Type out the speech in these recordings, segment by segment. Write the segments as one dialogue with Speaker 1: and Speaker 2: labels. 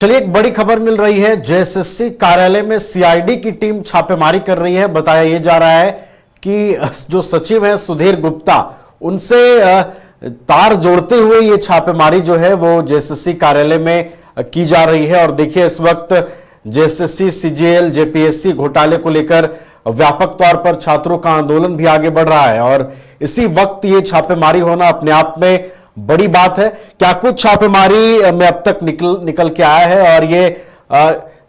Speaker 1: चलिए, एक बड़ी खबर मिल रही है। जेएसएससी कार्यालय में सीआईडी की टीम छापेमारी कर रही है। बताया यह जा रहा है कि जो सचिव हैं सुधीर गुप्ता, उनसे तार जोड़ते हुए ये छापेमारी जो है वो जेएसएससी कार्यालय में की जा रही है। और देखिए, इस वक्त जेएसएससी सीजीएल जेपीएससी घोटाले को लेकर व्यापक तौर पर छात्रों का आंदोलन भी आगे बढ़ रहा है और इसी वक्त ये छापेमारी होना अपने आप में बड़ी बात है। क्या कुछ छापेमारी में अब तक निकल के आया है और ये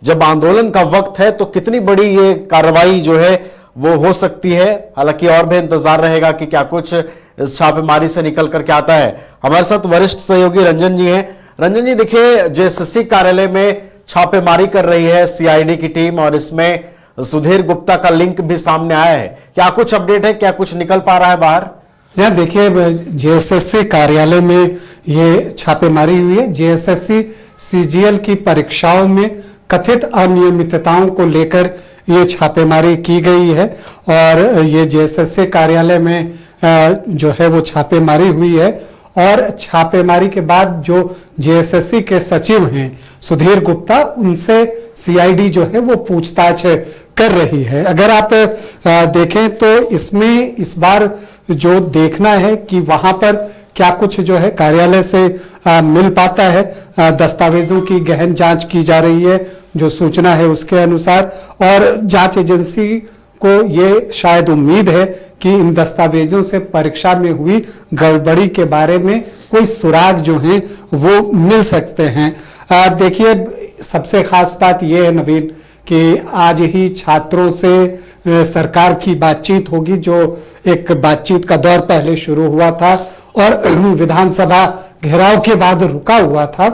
Speaker 1: जब आंदोलन का वक्त है तो कितनी बड़ी ये कार्रवाई जो है वो हो सकती है। हालांकि और भी इंतजार रहेगा कि क्या कुछ इस छापेमारी से निकल करके आता है। हमारे साथ वरिष्ठ सहयोगी रंजन जी हैं। रंजन जी, देखिए, जेएसएससी कार्यालय में छापेमारी कर रही है सीआईडी की टीम और इसमें सुधीर गुप्ता का लिंक भी सामने आया है। क्या कुछ अपडेट है, क्या कुछ निकल पा रहा है बाहर?
Speaker 2: यहाँ देखिए, जेएसएससी कार्यालय में ये छापेमारी हुई है। जेएसएससी सीजीएल की परीक्षाओं में कथित अनियमितताओं को लेकर ये छापेमारी की गई है और ये जेएसएससी कार्यालय में जो है वो छापेमारी हुई है। और छापेमारी के बाद जो जेएसएससी के सचिव हैं सुधीर गुप्ता, उनसे सीआईडी जो है वो पूछताछ कर रही है। अगर आप देखें तो इसमें इस बार जो देखना है कि वहां पर क्या कुछ जो है कार्यालय से मिल पाता है। दस्तावेजों की गहन जांच की जा रही है जो सूचना है उसके अनुसार, और जांच एजेंसी को ये शायद उम्मीद है कि इन दस्तावेजों से परीक्षा में हुई गड़बड़ी के बारे में कोई सुराग जो है वो मिल सकते हैं। देखिए, सबसे खास बात यह है नवीन कि आज ही छात्रों से सरकार की बातचीत होगी, जो एक बातचीत का दौर पहले शुरू हुआ था और विधानसभा घेराव के बाद रुका हुआ था,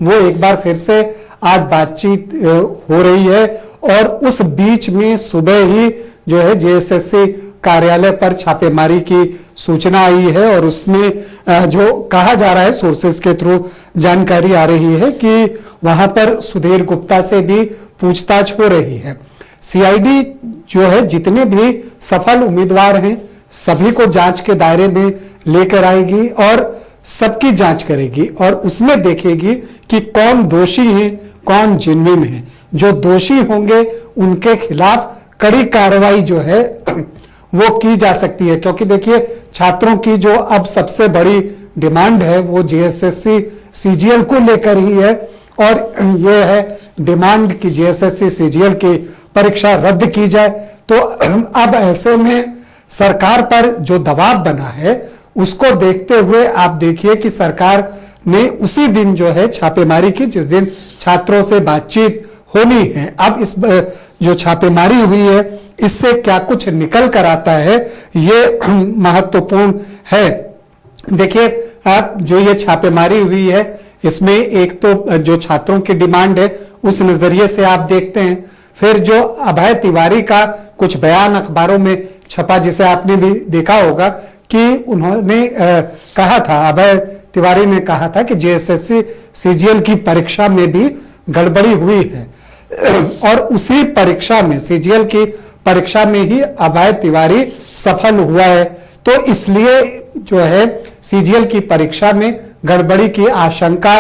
Speaker 2: वो एक बार फिर से आज बातचीत हो रही है। और उस बीच में सुबह ही जो है जेएसएससी कार्यालय पर छापेमारी की सूचना आई है और उसमें जो कहा जा रहा है, सोर्सेस के थ्रू जानकारी आ रही है कि वहां पर सुधीर गुप्ता से भी पूछताछ हो रही है। सीआईडी जो है जितने भी सफल उम्मीदवार हैं सभी को जांच के दायरे में लेकर आएगी और सबकी जांच करेगी और उसमें देखेगी कि कौन दोषी है, कौन जिन्विन है। जो दोषी होंगे उनके खिलाफ कड़ी कार्रवाई जो है वो की जा सकती है, क्योंकि देखिए, छात्रों की जो अब सबसे बड़ी डिमांड है वो जेएसएससी सीजीएल को लेकर ही है और ये है डिमांड कि जेएसएससी सीजीएल की परीक्षा रद्द की जाए। तो अब ऐसे में सरकार पर जो दबाव बना है उसको देखते हुए आप देखिए कि सरकार ने उसी दिन जो है छापेमारी की जिस दिन छात्रों से बातचीत होनी है। अब इस जो छापेमारी हुई है इससे क्या कुछ निकल कर आता है ये महत्वपूर्ण है। देखिए, आप जो ये छापेमारी हुई है इसमें एक तो जो छात्रों की डिमांड है उस नजरिए से आप देखते हैं, फिर जो अभय तिवारी का कुछ बयान अखबारों में छपा जिसे आपने भी देखा होगा कि उन्होंने कहा था, अभय तिवारी ने कहा था कि जेएसएससी सीजीएल की परीक्षा में भी गड़बड़ी हुई है और उसी परीक्षा में सीजीएल की परीक्षा में ही अभय तिवारी सफल हुआ है। तो इसलिए जो है सीजीएल की परीक्षा में गड़बड़ी की आशंका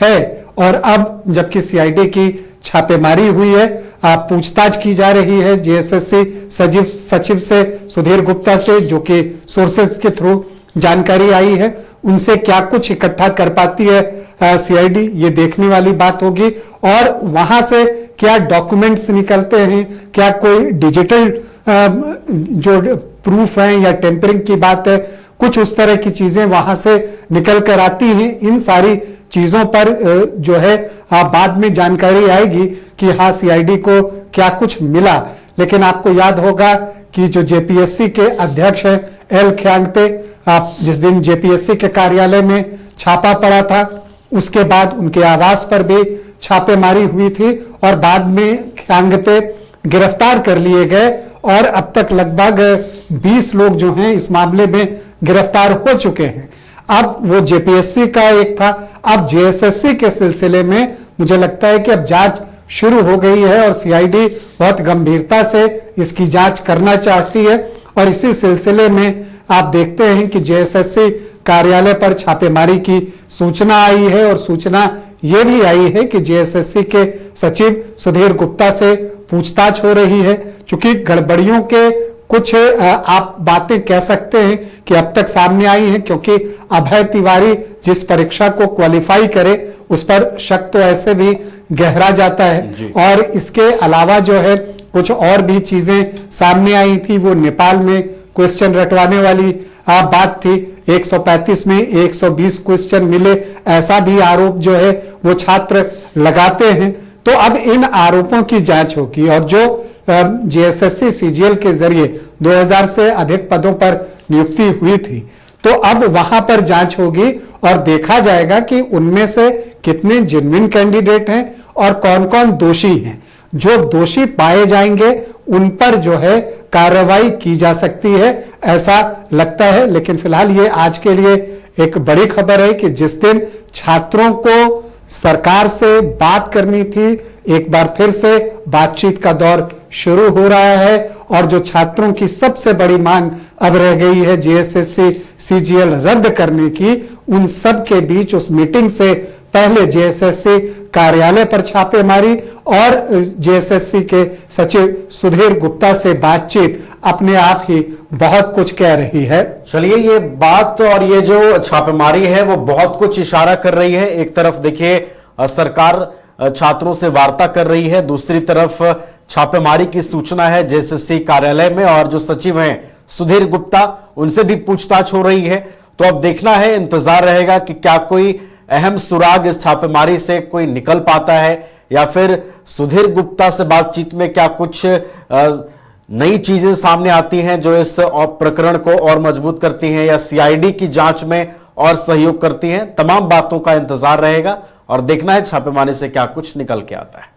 Speaker 2: है और अब जबकि सीआईडी की छापेमारी हुई है, पूछताछ की जा रही है जेएसएससी सचिव से सुधीर गुप्ता से, जो कि सोर्सेस के थ्रू जानकारी आई है। उनसे क्या कुछ इकट्ठा कर पाती है सीआईडी, ये देखने वाली बात होगी। और वहां से क्या डॉक्यूमेंट्स निकलते हैं, क्या कोई डिजिटल जो प्रूफ है या टेम्परिंग की बात है, कुछ उस तरह की चीजें वहां से निकल कर आती हैं। इन सारी चीजों पर जो है बाद में जानकारी आएगी कि हाँ सीआईडी को क्या कुछ मिला। लेकिन आपको याद होगा कि जो जेपीएससी के अध्यक्ष हैं एल ख्यांगते, जिस दिन जेपीएससी के कार्यालय में छापा पड़ा था उसके बाद उनके आवास पर भी छापेमारी हुई थी और बाद में ख्यांगते गिरफ्तार कर लिए गए और अब तक लगभग 20 लोग जो हैं इस मामले में गिरफ्तार हो चुके हैं। अब वो जेपीएससी का एक था, अब जेएसएससी के सिलसिले में मुझे लगता है कि अब जांच शुरू हो गई है और सीआईडी बहुत गंभीरता से इसकी जांच करना चाहती है। और इसी सिलसिले में आप देखते हैं कि जेएसएससी कार्यालय पर छापेमारी की सूचना आई है और सूचना ये भी आई है कि जेएसएससी के सचिव सुधीर गुप्ता से पूछताछ हो रही है। चूंकि गड़बड़ियों के कुछ आप बातें कह सकते हैं कि अब तक सामने आई हैं, क्योंकि अभय तिवारी जिस परीक्षा को क्वालिफाई करे उस पर शक तो ऐसे भी गहरा जाता है। और इसके अलावा जो है कुछ और भी चीजें सामने आई थी। वो नेपाल में क्वेश्चन रटवाने वाली बात थी। 135 में 120 क्वेश्चन मिले, ऐसा भी आरोप जो है वो छात्र लगाते हैं। तो अब इन आरोपों की जांच होगी और जो जेएसएससी सीजीएल के जरिए 2000 से अधिक पदों पर नियुक्ति हुई थी, तो अब वहां पर जांच होगी और देखा जाएगा कि उनमें से कितने जेन्युइन कैंडिडेट हैं और कौन कौन दोषी हैं। जो दोषी पाए जाएंगे उन पर जो है कार्रवाई की जा सकती है, ऐसा लगता है। लेकिन फिलहाल ये आज के लिए एक बड़ी खबर है कि जिस दिन छात्रों को सरकार से बात करनी थी, एक बार फिर से बातचीत का दौर शुरू हो रहा है। और जो छात्रों की सबसे बड़ी मांग अब रह गई है जेएसएससी सीजीएल रद्द करने की, उन सब के बीच उस मीटिंग से पहले जेएसएससी कार्यालय पर छापेमारी और जेएसएससी के सचिव सुधीर गुप्ता से बातचीत अपने आप ही बहुत कुछ कह रही है।
Speaker 1: चलिए, ये बात और ये जो छापेमारी है वो बहुत कुछ इशारा कर रही है। एक तरफ देखिए सरकार छात्रों से वार्ता कर रही है, दूसरी तरफ छापेमारी की सूचना है जेएसएससी कार्यालय में और जो सचिव हैं सुधीर गुप्ता, उनसे भी पूछताछ हो रही है। तो अब देखना है, इंतजार रहेगा कि क्या कोई अहम सुराग इस छापेमारी से कोई निकल पाता है या फिर सुधीर गुप्ता से बातचीत में क्या कुछ नई चीजें सामने आती हैं जो इस प्रकरण को और मजबूत करती हैं या सीआईडी की जांच में और सहयोग करती हैं। तमाम बातों का इंतजार रहेगा और देखना है छापेमारी से क्या कुछ निकल के आता है।